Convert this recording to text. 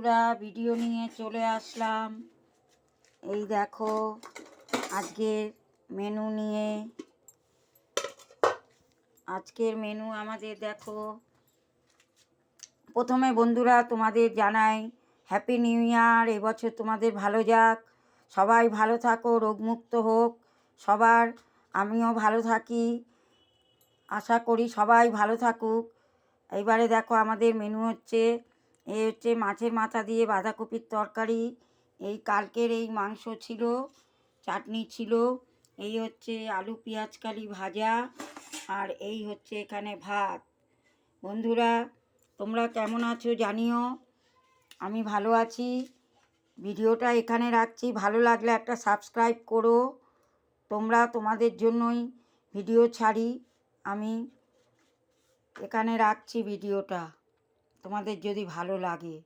বন্ধুরা, ভিডিও নিয়ে চলে আসলাম। এই দেখো আজকের মেনু নিয়ে। আজকের মেনু আমাদের দেখো, প্রথমে বন্ধুরা তোমাদের জানাই হ্যাপি নিউ ইয়ার। এবছর তোমাদের ভালো যাক, সবাই ভালো থাকো, রোগমুক্ত হোক সবার। আমিও ভালো থাকি, আশা করি সবাই ভালো থাকুক। এইবারে দেখো আমাদের মেনু হচ্ছে, এই হচ্ছে মাছের মাথা দিয়ে বাঁধাকপির তরকারি, এই কালকের এই মাংস ছিল, চাটনি ছিল, এই হচ্ছে আলু পেঁয়াজ কালি ভাজা, আর এই হচ্ছে এখানে ভাত। বন্ধুরা তোমরা কেমন আছো জানিও, আমি ভালো আছি। ভিডিওটা এখানে রাখছি, ভালো লাগলে একটা সাবস্ক্রাইব করো। তোমরা তোমাদের জন্যই ভিডিও ছাড়ি, আমি এখানে রাখছি ভিডিওটা, তোমাদের যদি ভালো লাগে।